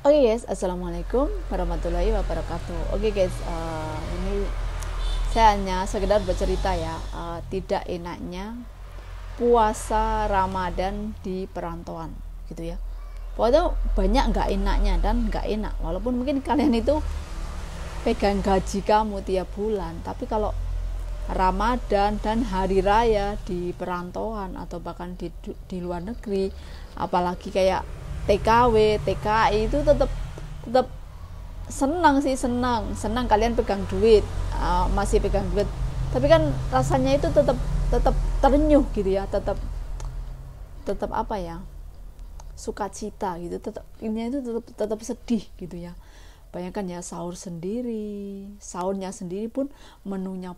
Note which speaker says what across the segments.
Speaker 1: Oke guys, assalamualaikum warahmatullahi wabarakatuh. Oke guys, ini saya hanya sekedar bercerita ya, tidak enaknya puasa Ramadan di perantauan, gitu ya. Pokoknya banyak nggak enaknya dan nggak enak. Walaupun mungkin kalian itu pegang gaji kamu tiap bulan, tapi kalau Ramadan dan hari raya di perantauan atau bahkan di luar negeri, apalagi kayak TKW, TKI itu tetap senang kalian pegang duit, masih pegang duit, tapi kan rasanya itu tetap tetap terenyuh gitu ya, tetap tetap apa ya, sukacita gitu, tetap ini itu tetap sedih gitu ya. Bayangkan ya, sahurnya sendiri pun menunya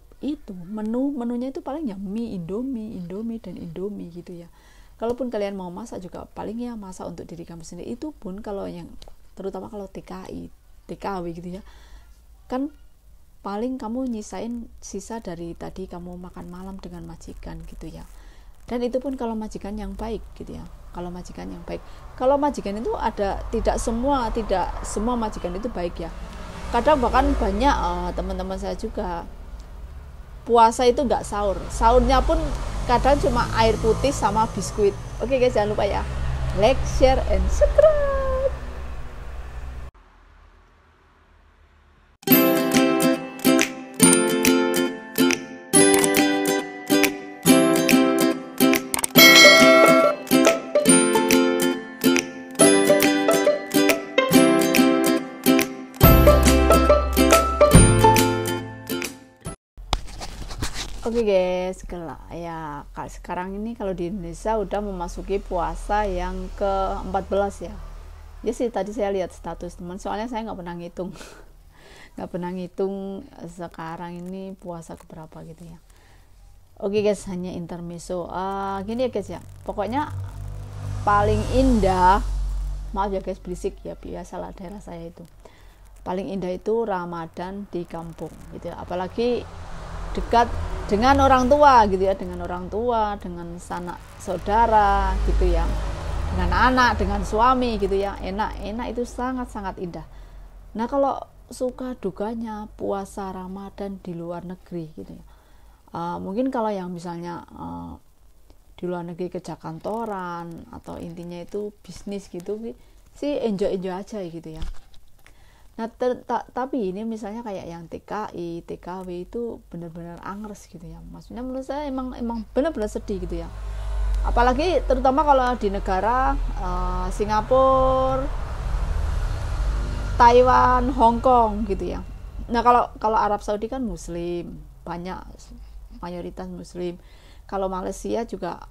Speaker 1: menunya itu paling ya mie, indomie dan indomie gitu ya. Kalaupun kalian mau masak juga paling ya masak untuk diri kamu sendiri, itu pun kalau yang terutama kalau TKI TKW gitu ya, kan paling kamu nyisain sisa dari tadi kamu makan malam dengan majikan gitu ya. Dan itu pun kalau majikan yang baik gitu ya, kalau majikan yang baik. Kalau majikan itu ada, tidak semua majikan itu baik ya. Kadang bahkan banyak teman-teman saya juga puasa itu nggak sahur, sahurnya pun kadang cuma air putih sama biskuit. Oke guys, jangan lupa ya, like, share, and subscribe. Oke guys, ya sekarang ini kalau di Indonesia udah memasuki puasa yang ke-14 ya. Ya sih, tadi saya lihat status teman, soalnya saya nggak pernah ngitung, nggak pernah ngitung sekarang ini puasa keberapa gitu ya. Oke guys, hanya intermezzo. Gini ya guys ya, pokoknya paling indah, maaf ya guys berisik ya, biasalah daerah saya itu. Paling indah itu Ramadan di kampung gitu ya, apalagi dekat dengan orang tua gitu ya, dengan orang tua, dengan sanak saudara gitu ya, dengan anak, dengan suami gitu ya, enak itu sangat indah. Nah kalau suka dukanya puasa Ramadan di luar negeri gitu ya, mungkin kalau yang misalnya di luar negeri kerja kantoran atau intinya itu bisnis gitu sih, enjoy aja gitu ya. Nah tapi ini misalnya kayak yang TKI, TKW itu benar-benar angres gitu ya. Maksudnya menurut saya emang benar-benar sedih gitu ya. Apalagi terutama kalau di negara Singapura, Taiwan, Hong Kong gitu ya. Nah kalau Arab Saudi kan Muslim, banyak mayoritas Muslim. Kalau Malaysia juga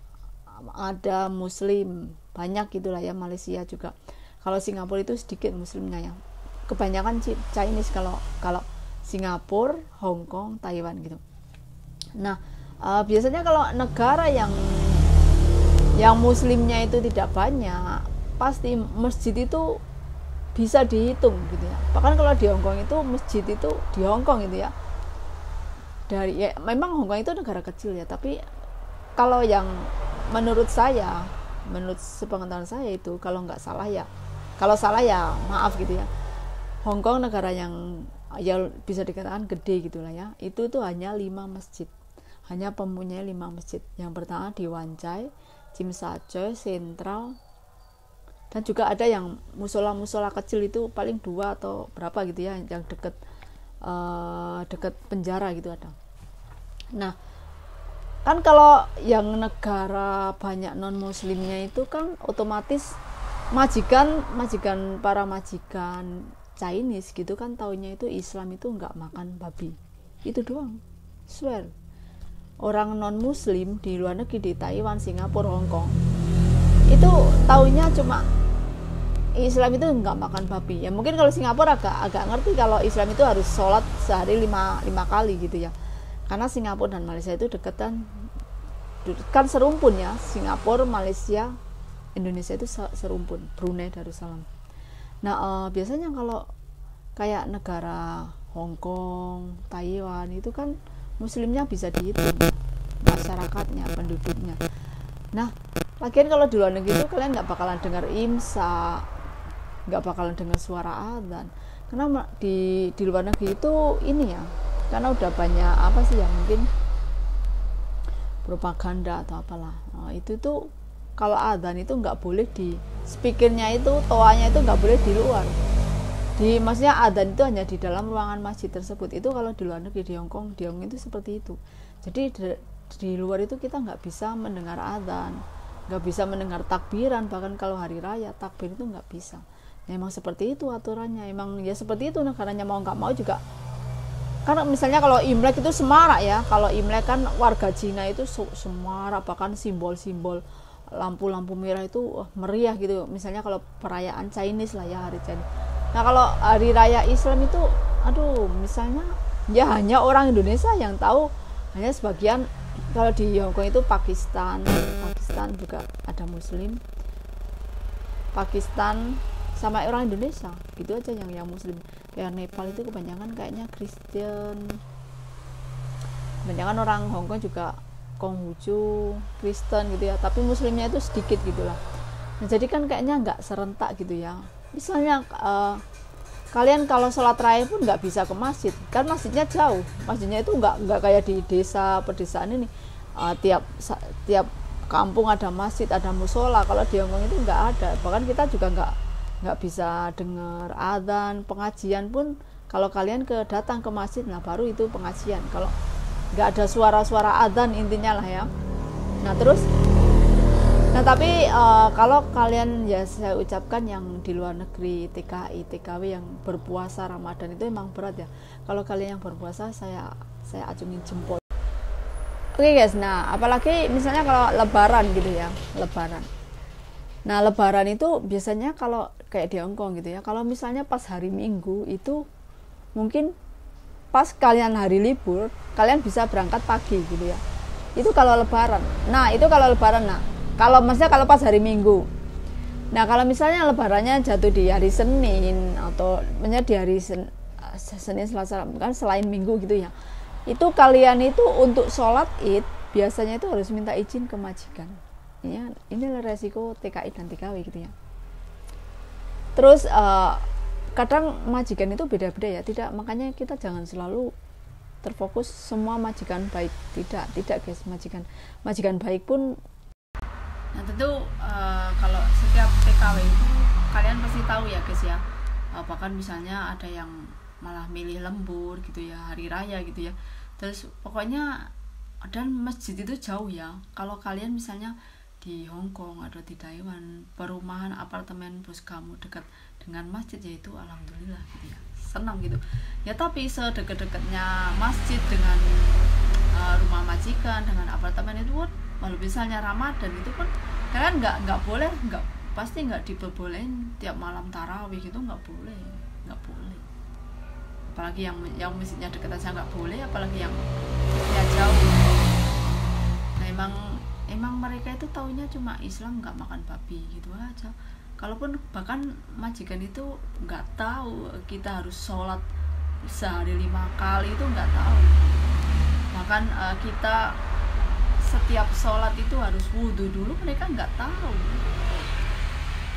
Speaker 1: ada Muslim, banyak gitulah ya Malaysia juga. Kalau Singapura itu sedikit Muslimnya ya, kebanyakan Chinese kalau kalau Singapura, Hong Kong, Taiwan gitu. Nah biasanya kalau negara yang muslimnya itu tidak banyak, pasti masjid itu bisa dihitung gitu ya. Bahkan kalau di Hong Kong itu masjid itu di Hong Kong gitu ya, dari ya memang Hong Kong itu negara kecil ya, tapi kalau yang menurut sepengetahuan saya itu, kalau nggak salah ya, kalau salah ya maaf gitu ya, Hong Kong negara yang ya bisa dikatakan gede gitulah ya, itu tuh hanya 5 masjid, hanya mempunyai 5 masjid. Yang pertama di Wan Chai, Tsim Sha Tsui, Sentral, dan juga ada yang musola kecil itu paling 2 atau berapa gitu ya, yang deket penjara gitu ada. Nah kan kalau yang negara banyak non muslimnya itu kan otomatis para majikan Chinese gitu kan, taunya itu Islam itu nggak makan babi, itu doang. Swear, orang non muslim di luar negeri, di Taiwan, Singapura, Hong Kong, itu taunya cuma Islam itu nggak makan babi. Ya mungkin kalau Singapura agak ngerti kalau Islam itu harus sholat sehari 5 kali gitu ya, karena Singapura dan Malaysia itu deketan, kan serumpun ya, Singapura, Malaysia, Indonesia itu serumpun, Brunei Darussalam. Nah biasanya kalau kayak negara Hong Kong, Taiwan itu kan muslimnya bisa dihitung, masyarakatnya, penduduknya. Nah lagian kalau di luar negeri itu kalian nggak bakalan dengar imsak, nggak bakalan dengar suara adzan. Karena di luar negeri itu ini ya, karena udah banyak apa sih ya, mungkin propaganda atau apalah. Nah, itu tuh kalau adzan itu nggak boleh di speakernya itu, toanya itu nggak boleh di luar. Maksudnya adzan itu hanya di dalam ruangan masjid tersebut. Itu kalau di luar negeri, di Hong Kong itu seperti itu. Jadi di luar itu kita nggak bisa mendengar adzan, nggak bisa mendengar takbiran, bahkan kalau hari raya takbir itu nggak bisa. Ya, emang seperti itu aturannya, emang ya seperti itu negaranya, mau nggak mau juga. Karena misalnya kalau Imlek itu semarak ya, kalau Imlek kan warga Cina itu semarak, bahkan simbol-simbol lampu-lampu merah itu meriah gitu. Misalnya kalau perayaan Chinese lah ya, hari Chinese. Nah kalau hari raya Islam itu, aduh, misalnya ya hanya orang Indonesia yang tahu, hanya sebagian. Kalau di Hongkong itu Pakistan juga ada Muslim, Pakistan sama orang Indonesia gitu aja yang Muslim. Kayak Nepal itu kebanyakan kayaknya Kristen, kebanyakan orang Hongkong juga Konghucu Kristen gitu ya, tapi Muslimnya itu sedikit gitulah. Nah, jadi kan kayaknya nggak serentak gitu ya. Misalnya kalian kalau sholat raya pun nggak bisa ke masjid, kan masjidnya jauh, masjidnya itu nggak kayak di desa pedesaan ini, tiap kampung ada masjid, ada musola. Kalau di Hongkong itu nggak ada, bahkan kita juga nggak bisa dengar adzan. Pengajian pun kalau kalian datang ke masjid, nah baru itu pengajian, kalau nggak ada suara-suara adzan intinya lah ya. Nah tapi kalau kalian, ya saya ucapkan yang di luar negeri, TKI, TKW yang berpuasa Ramadan itu emang berat ya. Kalau kalian yang berpuasa, saya acungin jempol. Oke guys, nah apalagi misalnya kalau lebaran gitu ya, lebaran. Nah lebaran itu biasanya kalau kayak di Hongkong gitu ya, kalau misalnya pas hari Minggu itu mungkin pas kalian hari libur, kalian bisa berangkat pagi gitu ya. Itu kalau lebaran. Nah itu kalau lebaran. Nah kalau maksudnya kalau pas hari Minggu. Nah kalau misalnya lebarannya jatuh di hari Senin atau di hari Senin Selasa kan selain Minggu gitu ya, itu kalian itu untuk sholat Id biasanya itu harus minta izin ke majikan ya. Inilah resiko TKI dan TKW gitu ya. Terus kadang majikan itu beda-beda ya, tidak, makanya kita jangan selalu terfokus semua majikan baik, tidak guys. Majikan baik pun. Nah tentu kalau setiap TKW itu kalian pasti tahu ya guys ya, bahkan misalnya ada yang malah milih lembur gitu ya, hari raya gitu ya. Terus pokoknya, dan masjid itu jauh ya. Kalau kalian misalnya di Hongkong atau di Taiwan, perumahan apartemen bos kamu dekat dengan masjid, yaitu alhamdulillah gitu ya, senang gitu ya. Tapi sedekat-dekatnya masjid dengan rumah majikan, dengan apartemen itu pun, kalau misalnya Ramadan itu kan kalian nggak boleh, pasti nggak diperbolehin tiap malam tarawih gitu, nggak boleh. Apalagi yang masjidnya dekat aja nggak boleh, apalagi yang ya jauh. Nah emang mereka itu taunya cuma Islam, nggak makan babi gitu aja. Kalaupun bahkan majikan itu nggak tahu kita harus sholat sehari 5 kali, itu nggak tahu. Bahkan kita setiap sholat itu harus wudhu dulu, mereka nggak tahu.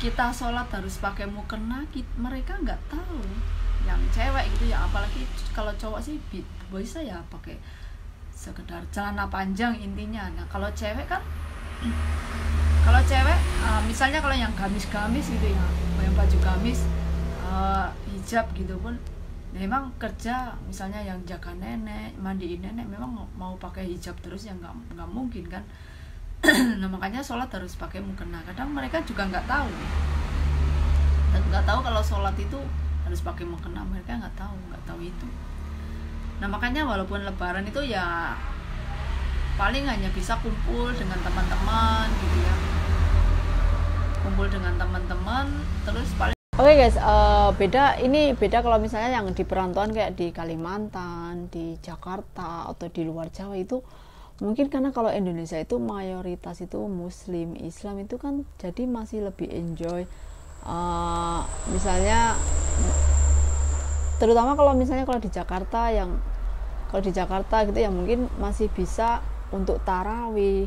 Speaker 1: Kita sholat harus pakai mukena, mereka nggak tahu. Yang cewek gitu ya, apalagi kalau cowok sih bisa ya pakai sekedar celana panjang intinya. Nah kalau cewek kan, misalnya kalau yang gamis gitu ya, yang baju gamis, hijab gitu pun, memang kerja misalnya yang jaga nenek, mandiin nenek, memang mau pakai hijab terus ya nggak mungkin kan. Nah makanya sholat harus pakai mukena. Kadang mereka juga nggak tahu, dan nggak tahu kalau sholat itu harus pakai mukena, mereka nggak tahu itu. Nah makanya walaupun lebaran itu ya paling hanya bisa kumpul dengan teman-teman gitu ya, terus paling. Oke guys, beda kalau misalnya yang di perantauan kayak di Kalimantan, di Jakarta atau di luar Jawa itu mungkin karena kalau Indonesia itu mayoritas itu Muslim, Islam itu kan, jadi masih lebih enjoy. Misalnya terutama kalau misalnya kalau di Jakarta gitu ya, mungkin masih bisa untuk tarawih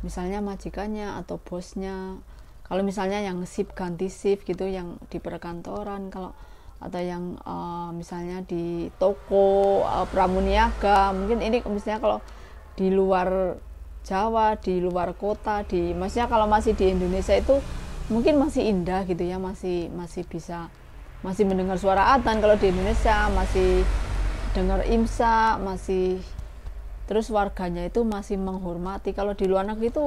Speaker 1: misalnya majikannya atau bosnya Kalau misalnya yang shift ganti shift gitu, yang di perkantoran, kalau atau yang misalnya di toko pramuniaga, mungkin ini misalnya kalau di luar Jawa, di luar kota, maksudnya kalau masih di Indonesia itu mungkin masih indah gitu ya, masih bisa, masih mendengar suara adzan. Kalau di Indonesia masih dengar imsak, masih, terus warganya itu masih menghormati. Kalau di luar negeri itu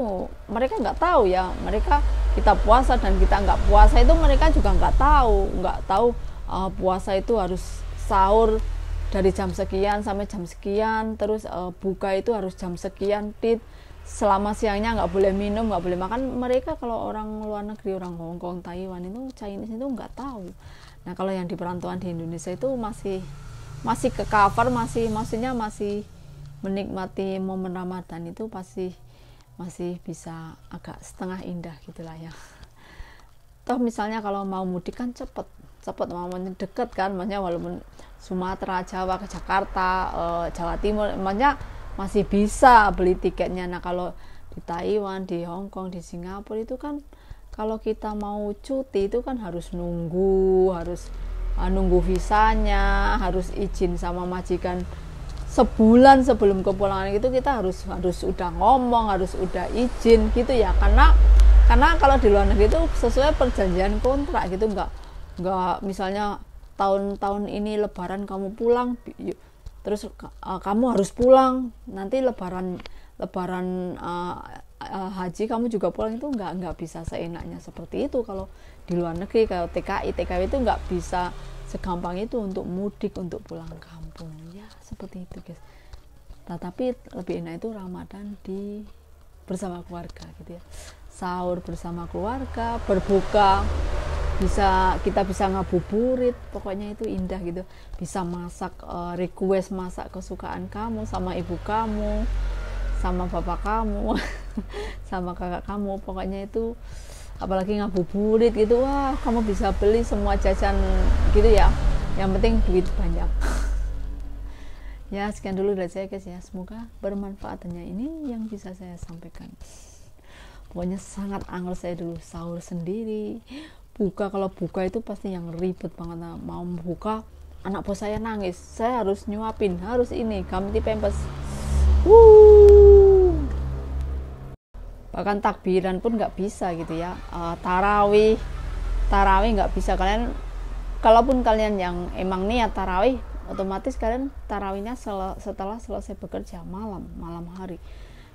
Speaker 1: mereka nggak tahu ya, mereka, kita puasa dan kita nggak puasa itu mereka juga nggak tahu puasa itu harus sahur dari jam sekian sampai jam sekian, terus buka itu harus jam sekian, selama siangnya nggak boleh minum, nggak boleh makan. Mereka kalau orang luar negeri, orang Hong Kong, Taiwan itu, Chinese itu nggak tahu. Nah kalau yang di perantauan di Indonesia itu masih ke cover, maksudnya masih menikmati momen Ramadan itu masih bisa agak setengah indah gitulah ya. Toh misalnya kalau mau mudik kan cepet mau deket kan, maksudnya walaupun Sumatera, Jawa ke Jakarta, Jawa Timur, maksudnya masih bisa beli tiketnya. Nah kalau di Taiwan, di Hong Kong, di Singapura itu kan kalau kita mau cuti itu kan harus nunggu visanya, harus izin sama majikan sebulan sebelum kepulangan. Itu kita harus udah ngomong, harus udah izin gitu ya, karena kalau di luar negeri itu sesuai perjanjian kontrak gitu, nggak misalnya tahun ini lebaran kamu pulang, terus kamu harus pulang, nanti lebaran haji kamu juga pulang, itu nggak bisa seenaknya seperti itu. Kalau di luar negeri, kalau TKW itu nggak bisa segampang itu untuk mudik, untuk pulang kampung ya, seperti itu guys. Nah, tapi lebih enak itu Ramadan bersama keluarga gitu ya, sahur bersama keluarga, berbuka, kita bisa ngabuburit, pokoknya itu indah gitu. Bisa masak, request masak kesukaan kamu sama ibu kamu, sama bapak kamu sama kakak kamu, pokoknya itu. Apalagi ngabuburit gitu, wah kamu bisa beli semua jajan gitu ya, yang penting duit banyak. Ya sekian dulu dari saya guys ya, semoga bermanfaat. Hanya ini yang bisa saya sampaikan. Pokoknya sangat angel saya dulu sahur sendiri, buka. Kalau buka itu pasti yang ribet banget. Mau buka, anak bos saya nangis, saya harus nyuapin, harus ini, ganti pampers. Bahkan takbiran pun nggak bisa gitu ya. Tarawih nggak bisa. Kalaupun kalian yang emang niat tarawih, otomatis kalian tarawihnya setelah selesai bekerja malam hari.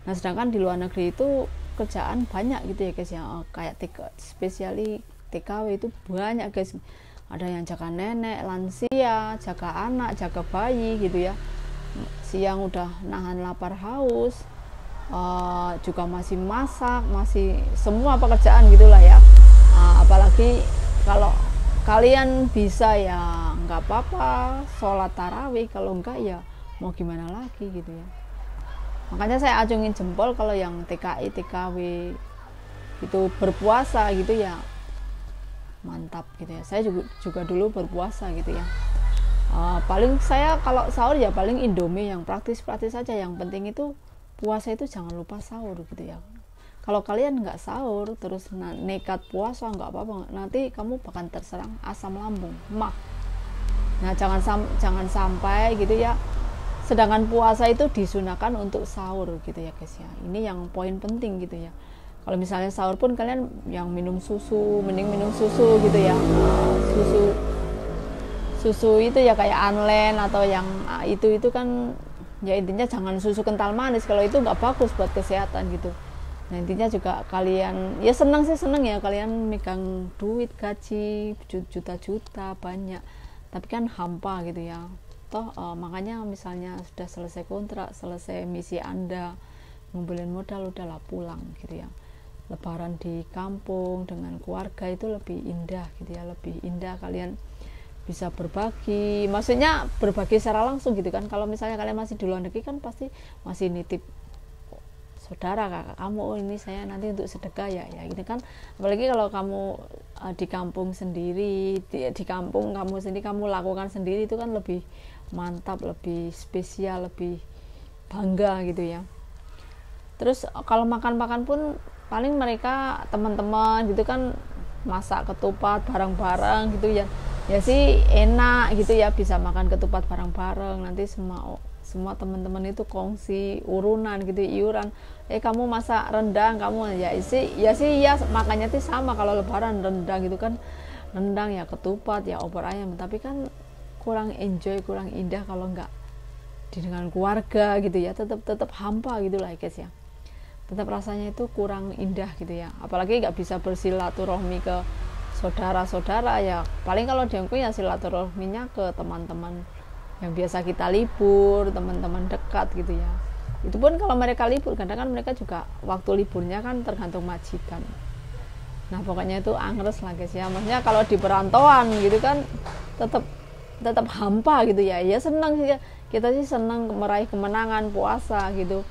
Speaker 1: Nah sedangkan di luar negeri itu kerjaan banyak gitu ya guys ya, kayak spesiali TKW itu banyak guys. Ada yang jaga nenek, lansia, jaga anak, jaga bayi gitu ya. Siang udah nahan lapar haus, juga masih masak, masih semua pekerjaan gitulah ya. Apalagi kalau kalian bisa ya nggak apa-apa sholat tarawih, kalau enggak ya mau gimana lagi gitu ya. Makanya saya acungin jempol kalau yang TKW itu berpuasa gitu ya, mantap gitu ya. Saya juga dulu berpuasa gitu ya. Paling saya kalau sahur ya paling Indomie yang praktis saja. Yang penting itu puasa itu jangan lupa sahur gitu ya. Kalau kalian nggak sahur terus nekat puasa, nggak apa-apa, nanti kamu bakal terserang asam lambung, mah. Nah jangan sampai gitu ya. Sedangkan puasa itu disunahkan untuk sahur gitu ya guys ya. Ini yang poin penting gitu ya. Kalau misalnya sahur pun kalian yang minum susu, mending minum susu gitu ya. Susu itu ya kayak Anlen atau yang itu kan ya, intinya jangan susu kental manis. Kalau itu nggak bagus buat kesehatan gitu. Nah intinya juga kalian ya seneng ya kalian megang duit gaji juta-juta banyak, tapi kan hampa gitu ya. Toh makanya misalnya sudah selesai kontrak, selesai misi Anda, ngumpulin modal, udahlah pulang gitu ya. Lebaran di kampung dengan keluarga itu lebih indah gitu ya, lebih indah. Kalian bisa berbagi, maksudnya berbagi secara langsung gitu kan. Kalau misalnya kalian masih di luar negeri kan pasti masih nitip saudara, kakak kamu, oh ini saya nanti untuk sedekah ya gitu kan. Apalagi kalau kamu di kampung sendiri, di kampung kamu sendiri, kamu lakukan sendiri, itu kan lebih mantap, lebih spesial, lebih bangga gitu ya. Terus kalau makan pun paling mereka teman-teman gitu kan masak ketupat bareng-bareng gitu ya, ya sih enak gitu ya, bisa makan ketupat bareng-bareng, nanti semua teman-teman itu kongsi urunan gitu, iuran, kamu masak rendang, kamu ya sih ya makanya tuh sama kalau lebaran rendang gitu kan, rendang ya ketupat ya opor ayam, tapi kan kurang enjoy, kurang indah kalau nggak dengan keluarga gitu ya, tetap hampa gitu lah guys ya, tetap rasanya itu kurang indah gitu ya, apalagi nggak bisa bersilaturahmi ke saudara-saudara ya, paling kalau diangku ya silaturahminya ke teman-teman yang biasa kita libur, teman-teman dekat gitu ya, itu pun kalau mereka libur, kadang kan mereka juga waktu liburnya kan tergantung majikan. Nah pokoknya itu angres lah guys ya, maksudnya kalau di perantauan gitu kan tetap hampa gitu ya, ya senang sih ya, kita sih senang meraih kemenangan puasa gitu,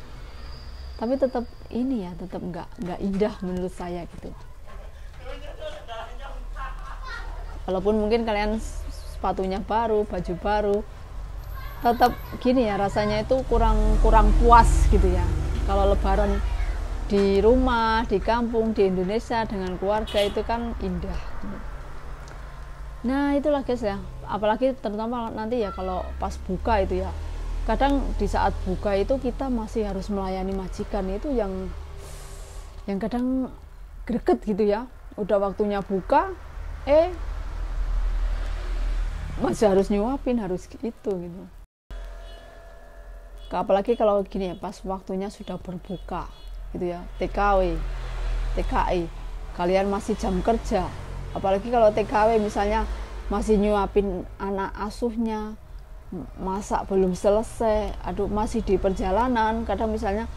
Speaker 1: tapi tetap ini ya, tetap nggak indah menurut saya gitu. Walaupun mungkin kalian sepatunya baru, baju baru, tetap gini ya, rasanya itu kurang puas gitu ya. Kalau lebaran di rumah, di kampung, di Indonesia dengan keluarga itu kan indah. Nah itulah guys ya, apalagi terutama nanti ya kalau pas buka itu ya, kadang di saat buka itu kita masih harus melayani majikan, itu yang kadang greget gitu ya, udah waktunya buka masih harus nyuapin, harus gitu. Apalagi kalau gini ya, pas waktunya sudah berbuka gitu ya, TKI kalian masih jam kerja, apalagi kalau TKW misalnya masih nyuapin anak asuhnya, masak belum selesai, masih di perjalanan, kadang misalnya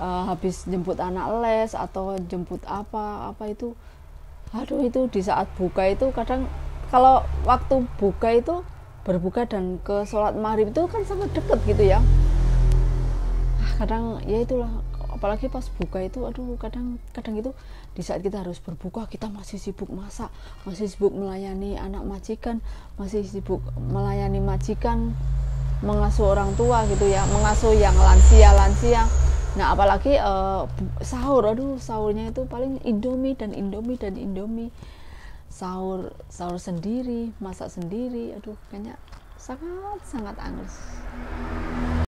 Speaker 1: habis jemput anak les atau jemput apa itu, itu di saat buka itu kadang, kalau waktu buka itu berbuka dan ke sholat maghrib itu kan sangat deket gitu ya, kadang ya itulah, apalagi pas buka itu kadang itu di saat kita harus berbuka kita masih sibuk masak, masih sibuk melayani anak majikan, masih sibuk melayani majikan, mengasuh orang tua gitu ya, mengasuh yang lansia. Nah apalagi sahur, sahurnya itu paling Indomie, sahur sendiri, masak sendiri, kayaknya sangat angers.